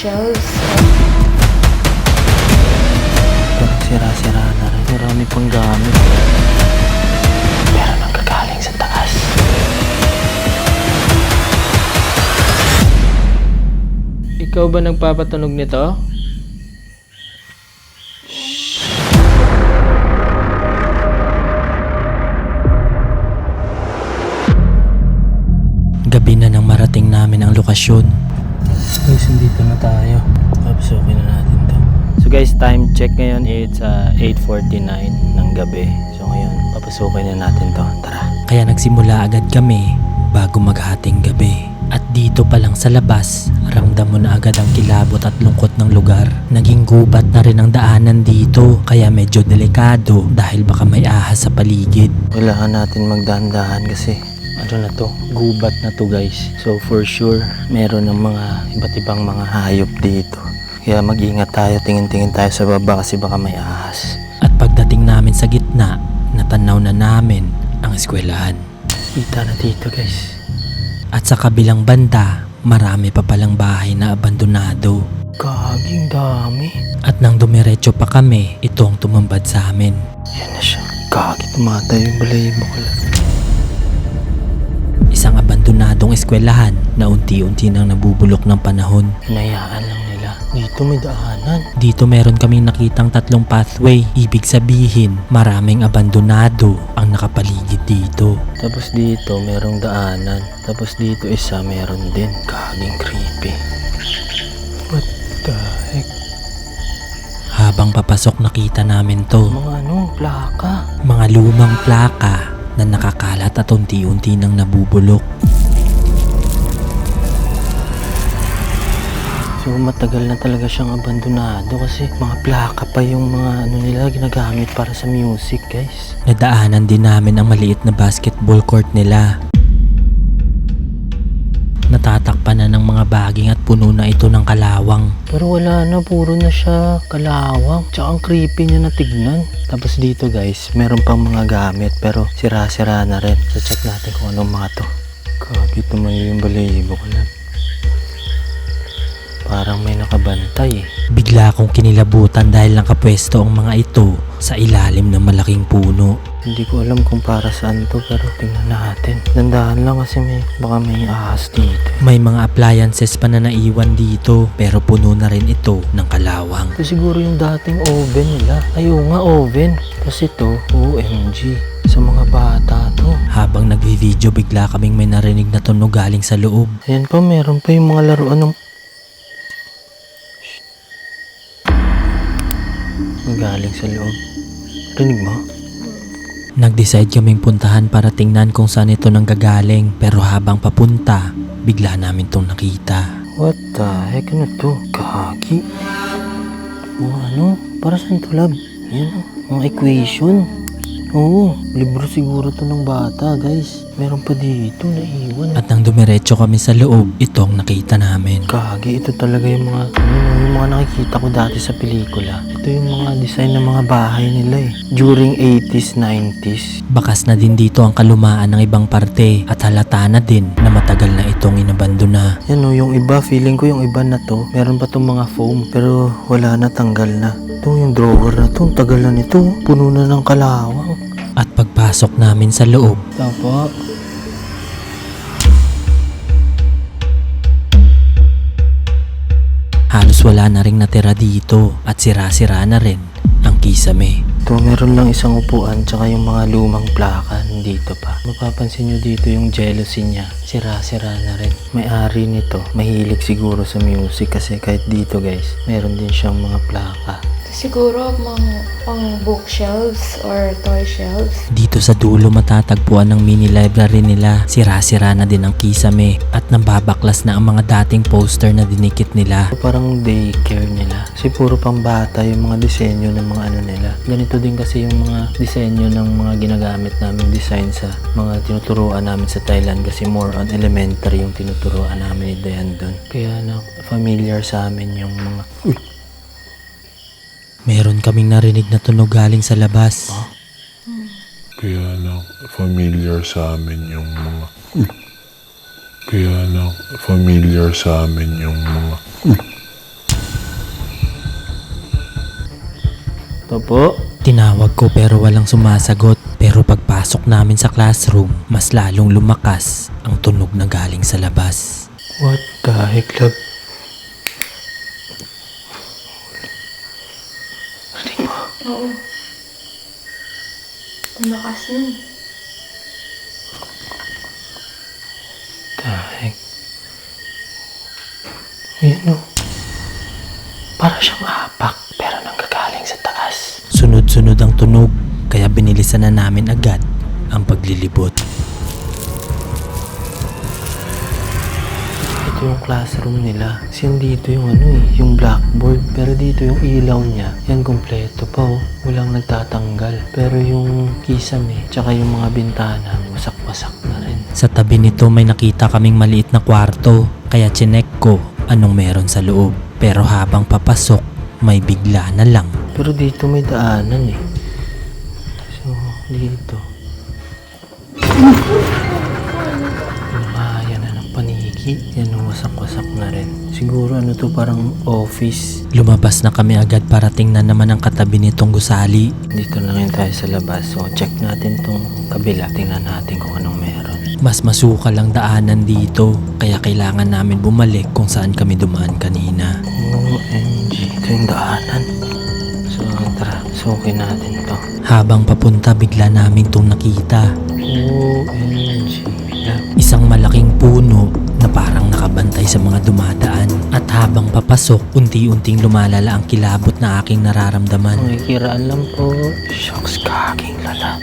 bookshelves. Parang sira-sira na rin. Marami pang gamit. Pero nanggagaling sa taas. Ikaw ba nagpapatunog nito? Gabi na nang marating namin ang lokasyon. Guys, dito na tayo. Papasukin na natin to. So guys, time check ngayon, it's 8:49 ng gabi. So ngayon, papasukin na natin to. Tara. Kaya nagsimula agad kami bago maghating gabi. At dito pa lang sa labas, ramdam mo na agad ang kilabot at lungkot ng lugar. Naging gubat na rin ang daanan dito, kaya medyo delikado dahil baka may ahas sa paligid. Kailangan natin magdahan-dahan kasi ano na to, gubat na to guys. So for sure, meron ng mga iba't ibang mga hayop dito. Kaya mag-ingat tayo, tingin-tingin tayo sa baba kasi baka may ahas. At pagdating namin sa gitna, natanaw na namin ang eskwelahan. Kita na dito guys. At sa kabilang banda, marami pa palang bahay na abandonado. Kaging dami. At nang dumiretso pa kami, ito ang tumambad sa amin. Yan na siya. Kagi, tumatay yung balayibo ko lang. Isang abandonadong eskwelahan na unti-unti nang nabubulok ng panahon. Hinayaan lang nila. Dito may daanan. Dito meron kaming nakitang 3 pathway. Ibig sabihin, maraming abandonado ang nakapaligid dito. Tapos dito merong daanan. Tapos dito isa meron din. Kaging creepy. What the heck? Habang papasok nakita namin to. Mga plaka. Mga lumang plaka na nakakalat at unti-unti nang nabubulok. So matagal na talaga siyang abandonado kasi mga plaka pa yung mga nila ginagamit para sa music guys. Nadaanan din namin ang maliit na basketball court nila. Natatakpan na ng mga baging at puno na ito ng kalawang. Pero wala na, puro na siya kalawang. Tsaka ang creepy niya na tignan. Tapos dito guys, meron pang mga gamit pero sira-sira na rin. So check natin kung anong mga to. Kagi, tumayo yung balayibo ko lang. Parang may nakabantay eh. Bigla akong kinilabutan dahil nakapwesto ang mga ito sa ilalim ng malaking puno. Hindi ko alam kung para saan to pero tingnan natin. Dandahan lang kasi baka may ahas dito. May mga appliances pa na naiwan dito pero puno na rin ito ng kalawang. Ito siguro yung dating oven nila. Ayaw nga oven. Kasi ito, OMG. Sa mga bata to. Habang nagvi-video bigla kaming may narinig na tunog galing sa loob. Ayan pa, meron pa yung mga laruan ng galing sa loob. Rinig mo? Nag-decide kaming puntahan para tingnan kung saan ito nanggagaling. Pero habang papunta, bigla namin tong nakita. What the heck? Ano to? Kaki? Para saan to, lab? Yan mga equation. Oo, libro siguro to ng bata, guys. Meron pa dito, naiwan. At nang dumiretso kami sa loob, ito ang nakita namin. Kagi, ito talaga yung mga nakikita ko dati sa pelikula. Ito yung mga design ng mga bahay nila eh. During 80s, 90s. Bakas na din dito ang kalumaan ng ibang parte at halata na din na matagal na itong inabandona. Yan o, yung iba, feeling ko yung iba na to, meron pa tong mga foam pero wala na, tanggal na. Ito yung drawer na to, ang tagal na nito, puno na ng kalawang. At pagpasok namin sa loob, tapo. Halos wala na ring natira dito at sira-sira na rin ang kisame. Ito, meron lang isang upuan tsaka yung mga lumang plaka dito pa. Mapapansin nyo dito yung jealousy niya. Sira-sira na rin. May-ari nito, mahilig siguro sa music kasi kahit dito guys, meron din siyang mga plaka. Siguro pang bookshelves or toy shelves. Dito sa dulo matatagpuan ng mini library nila. Sira-sira na din ang kisame at nababaklas na ang mga dating poster na dinikit nila. Parang daycare nila. Kasi puro pang bata yung mga disenyo ng mga nila. Ganito din kasi yung mga disenyo ng mga ginagamit naming design sa mga tinuturuan namin sa Thailand kasi more on elementary yung tinuturuan namin ni Dayan doon. Kaya familiar sa amin yung mga... Meron kaming narinig na tunog galing sa labas. Kaya familiar sa amin yung mga... familiar sa amin yung mga... Opo. Tinawag ko pero walang sumasagot. Pero pagpasok namin sa classroom, mas lalong lumakas ang tunog na galing sa labas. What the heck, love? Rinig mo? Oo. Ang lakas nun. The heck? Ayan o. Para siyang apak, pero nanggagaling sa taas. Sunod-sunod ang tunog, kaya binilisan na namin agad ang paglilibot. Ito yung classroom nila. Kasi dito yung yung blackboard. Pero dito yung ilaw niya. Yan, kompleto pa oh. Walang nagtatanggal. Pero yung kisame, tsaka yung mga bintana, wasak-wasak na rin. Sa tabi nito may nakita kaming maliit na kwarto, kaya chinek ko anong meron sa loob. Pero habang papasok, may bigla na lang. Pero dito may daanan eh. So, dito. Yan na ng paniki. Yan ang wasak-wasak na rin. Siguro to parang office. Lumabas na kami agad para tingnan naman ang katabi nitong gusali. Dito na ngayon tayo sa labas. So, check natin tong kabila. Tingnan natin kung anong meron. Mas masukal ang daanan dito, kaya kailangan namin bumalik kung saan kami dumaan kanina. OMG. Ito yung daanan. So, tara. Sukin natin to. Habang papunta, bigla namin tong nakita. OMG. Isang malaking puno na parang nakabantay sa mga dumadaan. At habang papasok, unti-unting lumalala ang kilabot na aking nararamdaman. Makikiraan lang po. Shucks, kaking lala.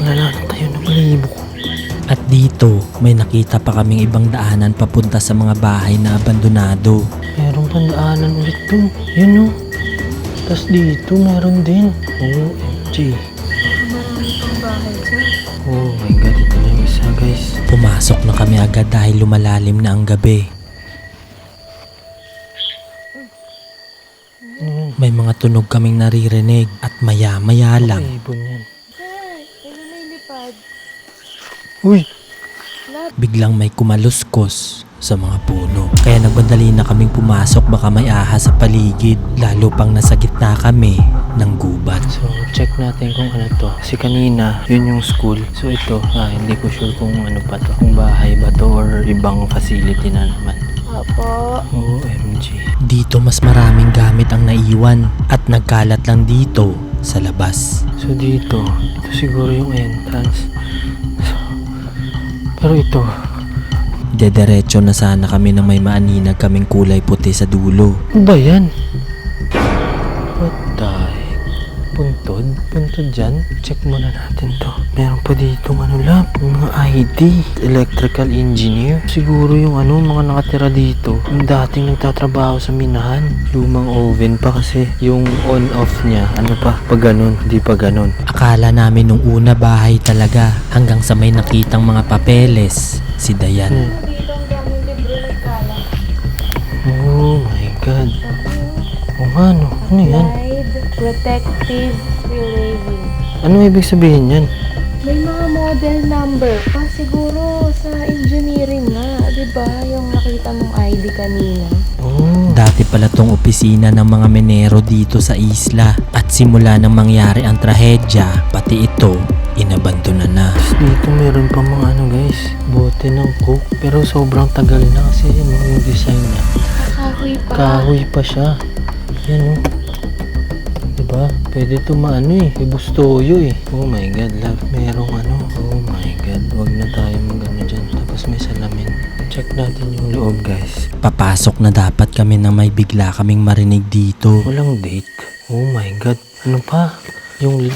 Lala na tayo ng balibo ko. At dito, may nakita pa kaming ibang daanan papunta sa mga bahay na abandonado. Merong pandaanan ulit to. Yun o. Tapos dito, meron din. OMG. Marami pang bahay dyan. Oh my God, ito na yung isa guys. Pumasok na kami agad dahil lumalalim na ang gabi. May mga tunog kaming naririnig at maya-maya lang. Ay, ibon yan. Ay, ano na yung lipad? Uy! Biglang may kumaluskos sa mga puno. Kaya nagbandali na kaming pumasok, baka may ahas sa paligid. Lalo pang nasa gitna kami ng gubat. So, check natin kung ano to. Kasi kanina, yun yung school. So, ito, hindi ko sure kung ano pa to. Kung bahay ba to or ibang facility na naman. Apo. OMG. Dito mas maraming gamit ang naiwan at nagkalat lang dito sa labas. So, dito, ito siguro yung entrance. So, pero ito, Dederecho na sana kami na may maaninag kaming kulay puti sa dulo. ano ba yan? What the heck? Puntod? Puntod dyan? Check muna natin to. Meron pa dito mga ID. Electrical engineer. Siguro yung mga nakatira dito. Yung dating nagtatrabaho sa minahan. Lumang oven pa kasi. Yung on-off niya, pa ganun, di pa ganun. Akala namin nung una bahay talaga hanggang sa may nakitang mga papeles si Dayan. Dito ang daming libro nagkalat. Oh my God. O nga, no? Ano yan? Guide, protective relieving. Ano ibig sabihin yan? May mga model number pa siguro sa engineering nga, 'di ba? Yung nakita mong ID kanina. Oh. Dati pala tong opisina ng mga menero dito sa isla at simula nang mangyari ang trahedya, pati ito inabandona na. Tapos dito meron pa mga guys, bote ng coke. Pero sobrang tagal na kasi yung design niya. Kahoy pa. Kahoy pa siya. Yan diba? Pwede ito Ibustoyo eh. Oh my God, love. Merong Oh my God. Wag na tayo dyan. Tapos may salamin. Check natin yung loob guys. Papasok na dapat kami na may bigla kaming marinig dito. Walang date. Oh my God. Ano pa? Yung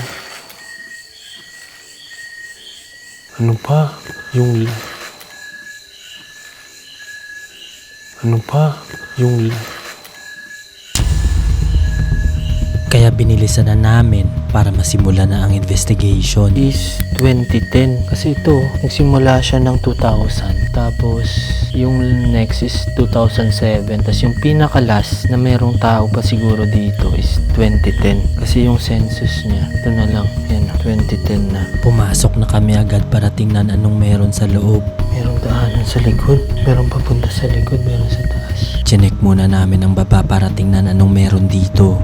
Kaya binilisan na namin para masimula na ang investigation. is 2010. Kasi ito, nagsimula siya ng 2000. Tapos, yung next is 2007. Tapos yung pinaka-last na merong tao pa siguro dito is 2010. Kasi yung census niya, ito na lang. Yan, 2010 na. Pumasok na kami agad para tingnan anong meron sa loob. Merong daanan sa likod. Merong papunta sa likod. Meron sa taas. Chinek muna namin ang baba para tingnan anong meron dito.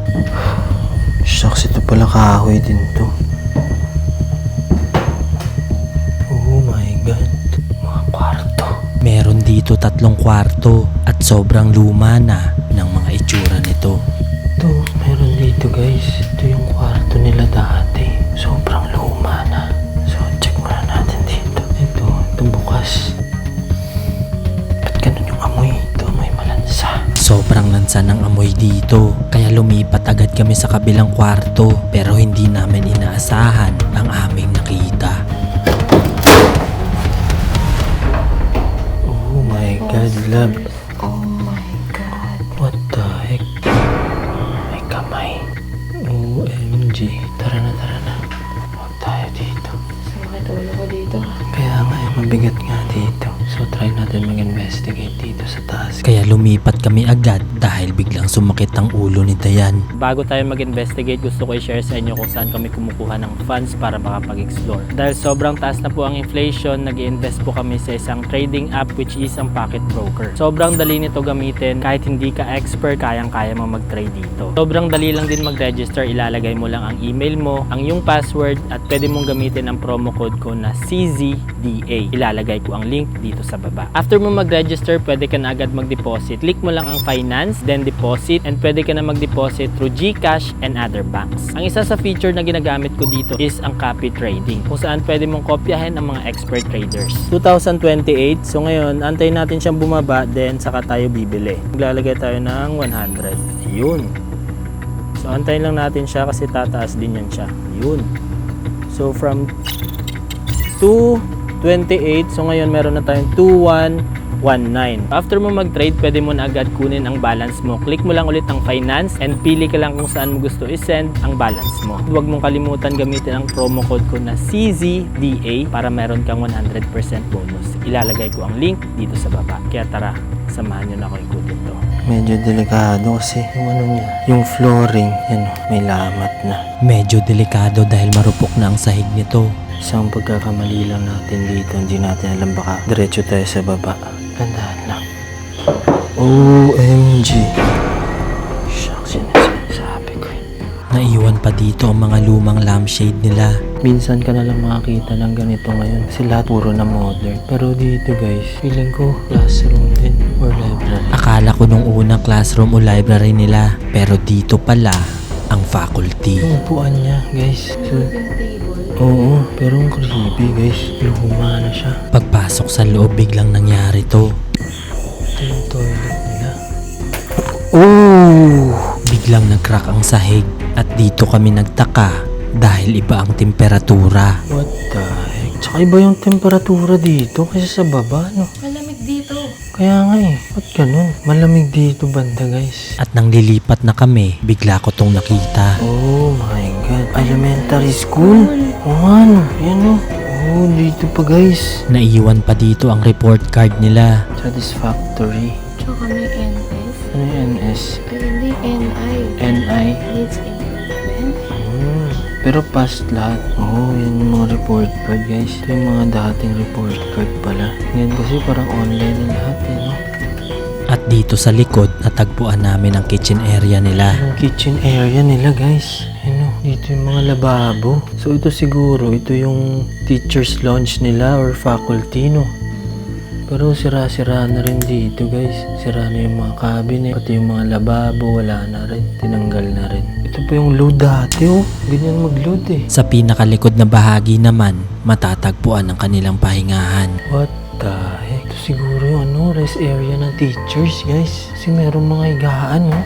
Shh! Shucks, ito pala kahoy din to. Oh my God. Mga kwarto. Meron dito 3 kwarto at sobrang luma na ng mga itsura nito. Ito, meron dito guys. Ito yung kwarto nila dati. Sobrang luma na. So, check muna natin dito. Ito bukas. Ba't ganun yung amoy? Ito, amoy malansa. Sobrang lansa ng amoy dito, kaya lumipat agad kami sa kabilang kwarto pero hindi namin inaasahan ang aming nakita. Oh my God, love. Oh my God. What the heck? May kamay. OMG. Tara na. Huwag tayo dito. Sumakit ulo ko dito. Kaya nga, mabigat nga dito. So, try natin mag-investigate dito sa taas. Kaya lumipat kami agad dahil biglang sumakit ang ulo ni Dayan. Bago tayo mag-investigate, gusto ko i-share sa inyo kung saan kami kumukuha ng funds para makapag-explore. Dahil sobrang taas na po ang inflation, nag-invest po kami sa isang trading app which is ang Pocket Broker. Sobrang dali nito gamitin, kahit hindi ka expert, kayang-kaya mo mag-trade dito. Sobrang dali lang din mag-register, ilalagay mo lang ang email mo, ang iyong password, at pwede mong gamitin ang promo code ko na CZDA. Ilalagay ko ang link dito sa baba. After mo mag-register, pwede ka na agad mag-deposit. Click mo lang ang finance, then deposit, and pwede ka na mag-deposit through GCash and other banks. Ang isa sa feature na ginagamit ko dito is ang copy trading, kung saan pwede mong kopyahin ang mga expert traders. 2028, so ngayon, antayin natin siyang bumaba, then saka tayo bibili. Maglalagay tayo ng 100. Yun. So antayin lang natin siya kasi tataas din yan siya. Yun. So from 228, so ngayon meron na tayong 2119. After mo mag-trade, pwede mo na agad kunin ang balance mo. Click mo lang ulit ang finance and pili ka lang kung saan mo gusto i-send ang balance mo. Huwag mong kalimutan gamitin ang promo code ko na CZDA para meron kang 100% bonus. Ilalagay ko ang link dito sa baba. Kaya tara, samahan nyo na ako ikutin to. Medyo delikado kasi yung ano niya, yung flooring, yan may lamat na. Medyo delikado dahil marupok na ang sahig nito. Isang pagkakamali lang natin dito, hindi natin alam, baka diretso tayo sa baba. Gandahan lang. OMG. Shucks, yun ang sinasabi ko. Naiwan pa dito ang mga lumang lampshade nila. Minsan ka na lang makakita ng ganito ngayon kasi lahat puro na modern. Pero dito guys, feeling ko classroom din or library. Akala ko nung unang classroom o library nila, pero dito pala ang faculty. Yung upuan niya guys. So, Yung table. oo, pero ang creepy guys. Luma na siya. Pagpasok sa loob, biglang nangyari to. Ito yung toilet nila. Oh! Biglang nag-crack ang sahig at dito kami nagtaka dahil iba ang temperatura. What the heck? Tsaka iba yung temperatura dito kaysa sa baba, no? Malamig dito. Kaya nga eh. Ba't ganun? Malamig dito banda guys. At nang lilipat na kami, bigla ko tong nakita. Oh my God. Elementary school? Oo nga no. Yan no. Oh, dito pa guys. Naiwan pa dito ang report card nila. Satisfactory. Tsaka may NS. Ano yung NS? Ay, hindi. NI. NI? Needs improvement. Pero past lahat. Oh, yan yung mga report card guys. Ito yung mga dating report card pala. Yan kasi parang online na lahat eh, no? At dito sa likod, natagpuan namin ang kitchen area nila. Yung kitchen area nila guys. Ano, dito yung mga lababo. So ito siguro, ito yung teacher's lounge nila or faculty, no? Pero sira-sira na rin dito guys. Sira na yung mga cabinet, pati yung mga lababo, wala na rin. Tinanggal na rin. Ito pa yung load dati, oh. Ganyan mag-load eh. Sa pinakalikod na bahagi naman, matatagpuan ang kanilang pahingahan. What the heck? Ito siguro yung ano, rest area ng teachers guys. Kasi meron mga higaan, oh.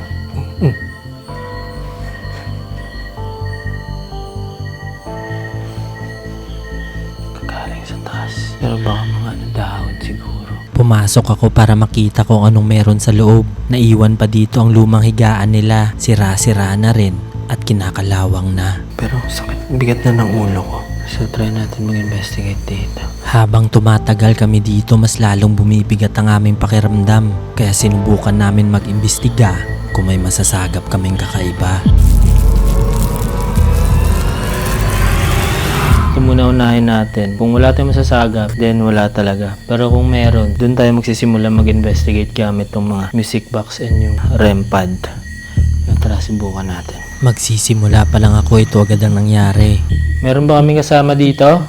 Kagaling sa taas. Pero baka mga ano, dahon siguro. Pumasok ako para makita kung anong meron sa loob. Naiwan pa dito ang lumang higaan nila. Sira-sira na rin at kinakalawang na. Pero sakit, bigat na ng ulo ko. So try natin mag-investigate dito. Habang tumatagal kami dito, mas lalong bumibigat ang aming pakiramdam. Kaya sinubukan namin mag-imbestiga kung may masasagap kaming kakaiba. Ito muna unahin natin. Kung wala tayong masasagap, then wala talaga. Pero kung meron, dun tayo magsisimula mag-investigate gamit tong mga music box and yung REM pad. Tara, subukan natin. Magsisimula pa lang ako, ito agad ang nangyari. Meron ba kaming kasama dito?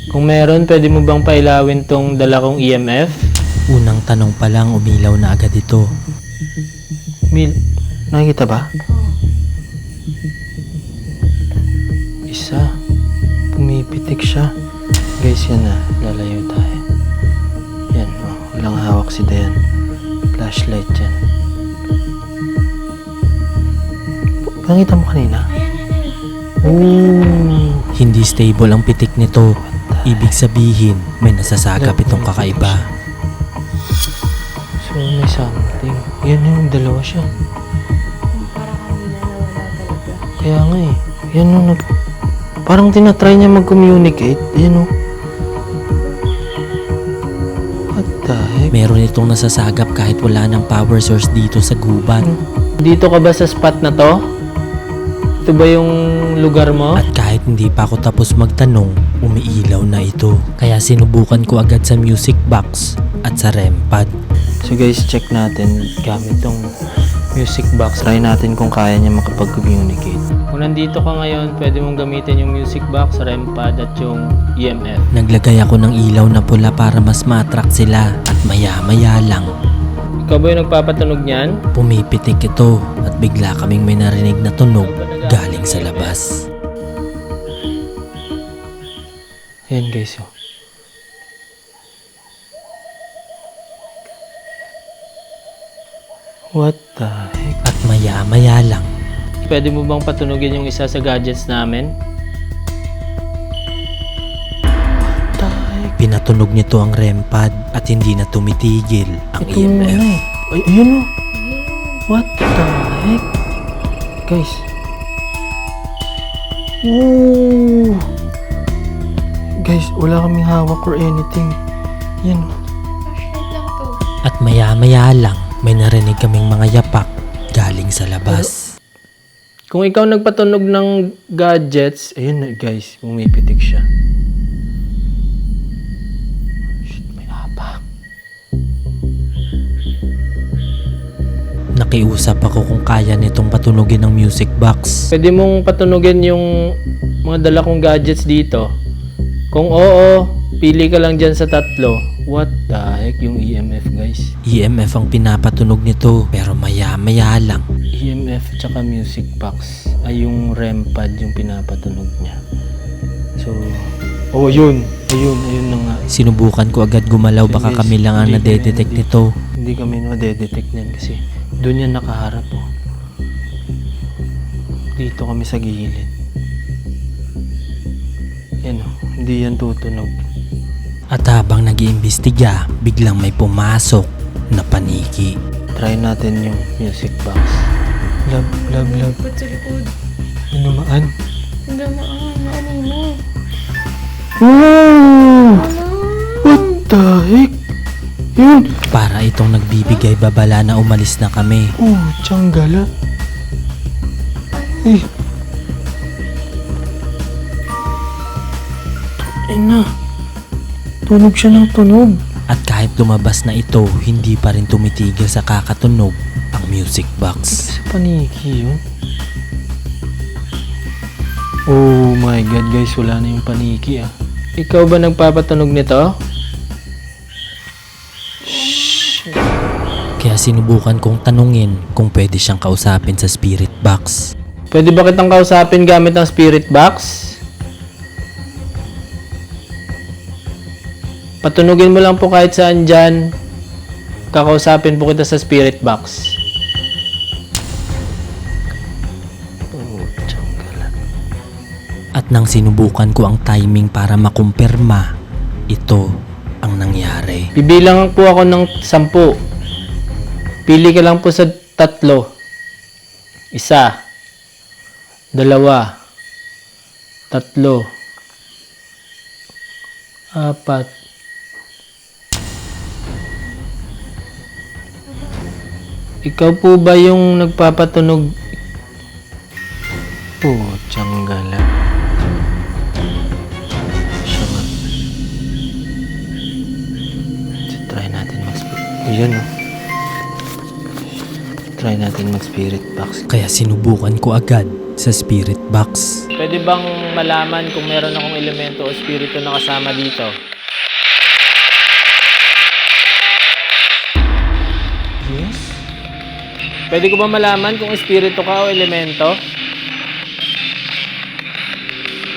Kung meron, pwede mo bang pailawin tong dala kong EMF? Unang tanong pa lang, umilaw na agad ito. Nakikita ba? Isa. Pumipitik siya. Guys, yan na. Lalayo tayo. Yan, oh. Walang hawak si Dayan. Flashlight yan. Nakita mo kanina? Ooh. Hindi stable ang pitik nito. Ibig sabihin, may nasasagap itong kakaiba. So, may something. Yan yung dalawa siya. Para kanina nawala talaga. Kaya nga eh. Yan yung parang tinatry niya mag-communicate. Yan o. What the heck? Meron itong nasasagap kahit wala ng power source dito sa gubat. Dito ka ba sa spot na to? Ito ba yung lugar mo? At kahit hindi pa ako tapos magtanong, umiilaw na ito. Kaya sinubukan ko agad sa music box at sa REM pad. So guys, check natin gamit tong music box. Try natin kung kaya niya makapag-communicate. Kung nandito ka ngayon, pwede mong gamitin yung music box, REM pad at yung EMF. Naglagay ako ng ilaw na pula para mas ma-attract sila at maya-maya lang Ikaw ba yung nagpapatunog niyan? pumipitik ito at bigla kaming may narinig na tunog galing sa labas. Ayan guys, oh. What the heck? At maya-maya lang, Pwede mo bang patunogin yung isa sa gadgets namin? pinatunog nito ang REM pad at hindi na tumitigil ang Ito muna EMF. eh. Ay, ayun oh. What the heck? Guys. Ooh. Guys, wala kaming hawak or anything. Yan oh. Flashlight lang to. At maya-maya lang, may narinig kaming mga yapak galing sa labas. Kung ikaw nagpatunog ng gadgets, ayun na guys, pumipitik siya. Shit, may hapak. Nakiusap ako kung kaya nitong patunogin ng music box. Pwede mong patunogin yung mga dala kong gadgets dito. Kung oo, pili ka lang dyan sa tatlo. What the heck yung EMF guys? EMF ang pinapatunog nito pero maya-maya lang. EMF tsaka music box ay yung REM pad yung pinapatunog niya. So, oh yun. Ayun na nga. Sinubukan ko agad gumalaw, baka Guys, kami lang ang hindi nadedetect kami nito. Hindi kami nadedetect niyan kasi doon yan nakaharap oh. Dito kami sa gilid. Yan oh, hindi yan tutunog. At habang nag-iimbestiga, biglang may pumasok na paniki. Try natin yung music box. Love. Ba't sa likod? Inumaan. Hindi maan. Ano mo? Oh! What the heck? Yun! Para itong nagbibigay babala na umalis na kami. Oh, tsanggala. Eh. Ina. Tunog siya ng tunog. At kahit lumabas na ito, hindi pa rin tumitigil sa kakatunog ang music box. Sa paniki yun. Oh my god guys, wala na yung paniki ah. Ikaw ba nagpapatunog nito? Kaya sinubukan kong tanungin kung pwede siyang kausapin sa spirit box. Pwede ba kitang kausapin gamit ang spirit box? Patunugin mo lang po kahit saan dyan. Kakausapin po kita sa spirit box. Oh, tsanggala. At nang sinubukan ko ang timing para makumpirma, ito ang nangyari. Bibilang po ako ng 10. Pili ka lang po sa 3. 1, 2, 3, 4. Ikaw po ba yung nagpapatunog? Oh, tsanggala. Siya nga. So, try natin mag-speak. Ayan oh. Try natin mag-spirit box. Kaya sinubukan ko agad sa spirit box. Pwede bang malaman kung meron akong elemento o spirito na kasama dito? Yes? Pwede ko ba malaman kung espiritu ka o elemento?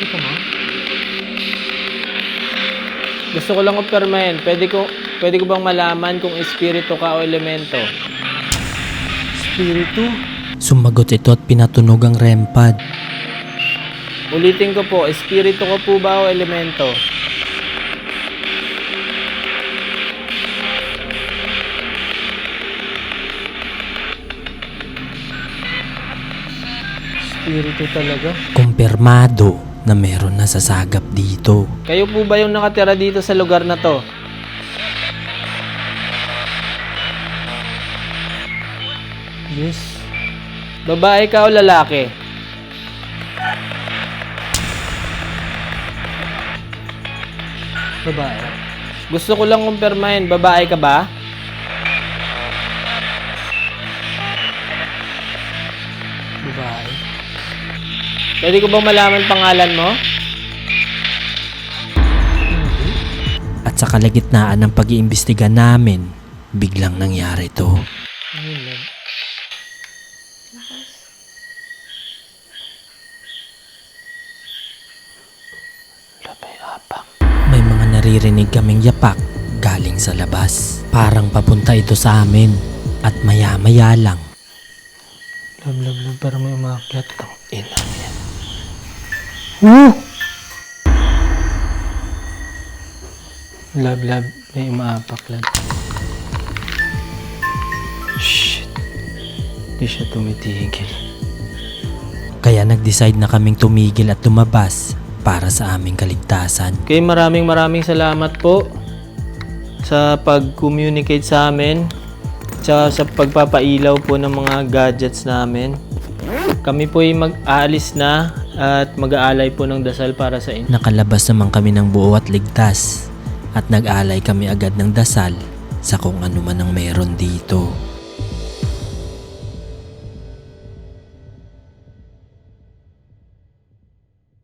Ito mo? Gusto ko lang oppermahin. Pwede ko bang malaman kung espiritu ka o elemento? Espiritu? Sumagot ito at pinatunog ang REM pad. Ulitin ko po, espiritu ko po ba o elemento? Espiritu talaga? Kumpirmado na meron na sasagap dito. Kayo po ba yung nakatira dito sa lugar na to? Yes. Babae ka o lalaki? Babae. Gusto ko lang kumpirmahin, babae ka ba? Babae. Pwede ko bang malaman pangalan mo? At sa kalagitnaan ng pag-iimbestiga namin, biglang nangyari to. May mga naririnig kaming yapak galing sa labas. Parang papunta ito sa amin at maya-maya lang. Lab, parang may umakyat. Tang ina yan. Lab, may umaapak lab. Shit. Di siya tumitigil. Kaya nag-decide na kaming tumigil at lumabas para sa aming kaligtasan. Okay, maraming salamat po sa pag-communicate sa amin tsaka sa pagpapailaw po ng mga gadgets namin. Kami po ay mag-aalis na at mag-aalay po ng dasal para sa inyo. Nakalabas naman kami ng buo at ligtas at nag-alay kami agad ng dasal sa kung ano man ang meron dito.